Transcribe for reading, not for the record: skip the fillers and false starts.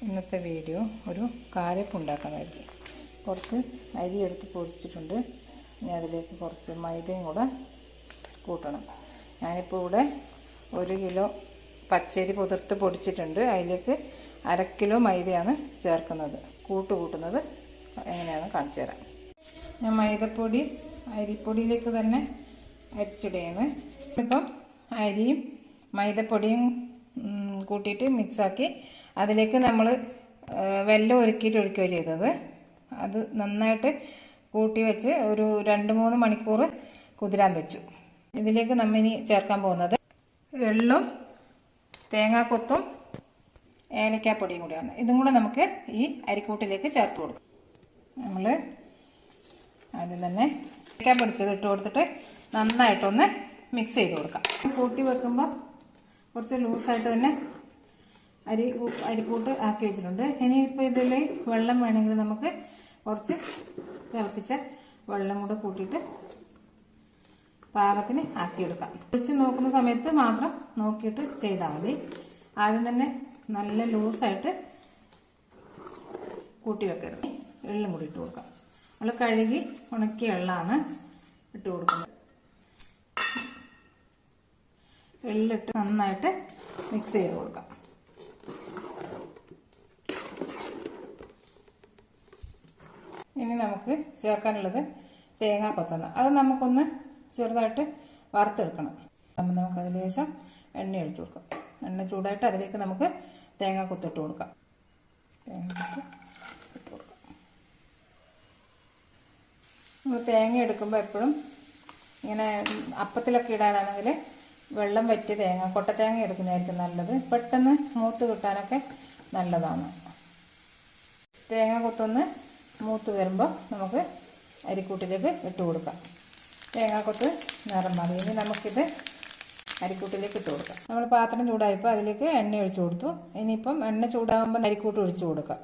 ഇന്നത്തെ വീഡിയോ ഒരു കാരപ്പ് ഉണ്ടാക്കാനായിരിക്കും. കുറച്ച് അരി എടുത്ത് പൊടിച്ചിട്ടുണ്ട്. ഇനി അതിലേക്ക് കുറച്ച് മൈദയും കൂടെ കൂട്ടണം. ഞാനിപ്പോൾ ഇവിടെ 1 കിലോ പച്ചരി പുതിർത്ത് പൊടിച്ചിട്ടുണ്ട്. അതിലേക്ക് 1/2 കിലോ മൈദയാണ് ചേർക്കുന്നത്. കൂട്ടുന്നത് എങ്ങനെയാണെന്ന് കാണിച്ചു തരാം. ഞാൻ മൈദപ്പൊടി അരിപ്പൊടിയിലേക്ക് തന്നെ അരിച്ചിടുകയാണ്. ഇപ്പം അരിയും മൈദപ്പൊടിയും കൂട്ടിയിട്ട് മിക്സാക്കി അതിലേക്ക് നമ്മൾ വെള്ളം ഒരുക്കിയിട്ട് ഒഴിക്കുകയാണ് ചെയ്തത്. അത് നന്നായിട്ട് കൂട്ടി വെച്ച് ഒരു 2-3 മണിക്കൂർ കുതിരാൻ വെച്ചു. ഇതിലേക്ക് നമ്മൾ ഇനി ചേർക്കാൻ പോകുന്നത് എള്ളും തേങ്ങാക്കൊത്തും ഏലക്കാപ്പൊടിയും കൂടിയാണ്. ഇതും കൂടെ നമുക്ക് ഈ അരിക്കൂട്ടിലേക്ക് ചേർത്ത് കൊടുക്കും. നമ്മൾ ആദ്യം തന്നെ ഏലക്ക പൊടിച്ചത് ഇട്ട് കൊടുത്തിട്ട് നന്നായിട്ടൊന്ന് മിക്സ് ചെയ്ത് കൊടുക്കാം. കൂട്ടി വെക്കുമ്പോൾ കുറച്ച് ലൂസായിട്ട് തന്നെ അരിക്കൂട്ട് ആക്കി വെച്ചിട്ടുണ്ട്. ഇനിയിപ്പോൾ ഇതിൽ വെള്ളം വേണമെങ്കിൽ നമുക്ക് കുറച്ച് തിളപ്പിച്ച വെള്ളം കൂടെ കൂട്ടിയിട്ട് പാകത്തിന് ആക്കിയെടുക്കാം. ഒഴിച്ച് നോക്കുന്ന സമയത്ത് മാത്രം നോക്കിയിട്ട് ചെയ്താൽ മതി. ആദ്യം തന്നെ നല്ല ലൂസായിട്ട് കൂട്ടി വെക്കരുത്. എള്ളും കൂടി ഇട്ട് കൊടുക്കാം. നമ്മൾ കഴുകി ഉണക്കിയ എള്ളാണ് ഇട്ട് കൊടുക്കുന്നത്. എള്ളിട്ട് നന്നായിട്ട് മിക്സ് ചെയ്ത് കൊടുക്കാം. ഇനി നമുക്ക് ചേർക്കാനുള്ളത് തേങ്ങാക്കൊത്താണ്. അത് നമുക്കൊന്ന് ചെറുതായിട്ട് വറുത്തെടുക്കണം. നമുക്കതിൽ ശേഷം എണ്ണ ഒഴിച്ചു കൊടുക്കാം. എണ്ണ ചൂടായിട്ട് അതിലേക്ക് നമുക്ക് തേങ്ങാക്കൊത്തിട്ട് കൊടുക്കാം. തേങ്ങ എടുക്കുമ്പോൾ എപ്പോഴും ഇങ്ങനെ അപ്പത്തിലൊക്കെ ഇടാനാണെങ്കിൽ വെള്ളം വറ്റിയ തേങ്ങ കൊട്ടത്തേങ്ങ എടുക്കുന്നതായിരിക്കും നല്ലത്. പെട്ടെന്ന് മൂത്ത് കിട്ടാനൊക്കെ നല്ലതാണ്. തേങ്ങ കൊത്തൊന്ന് മൂത്ത് വരുമ്പോൾ നമുക്ക് അരിക്കൂട്ടിലേക്ക് ഇട്ട് കൊടുക്കാം. തേങ്ങാക്കൊത്ത് നിറം മതി. ഇനി നമുക്കിത് അരിക്കൂട്ടിലേക്ക് ഇട്ട് കൊടുക്കാം. നമ്മൾ പാത്രം ചൂടായപ്പോൾ അതിലേക്ക് എണ്ണ ഒഴിച്ചു കൊടുത്തു. ഇനിയിപ്പം എണ്ണ ചൂടാകുമ്പോൾ അരിക്കൂട്ട് ഒഴിച്ചു കൊടുക്കാം.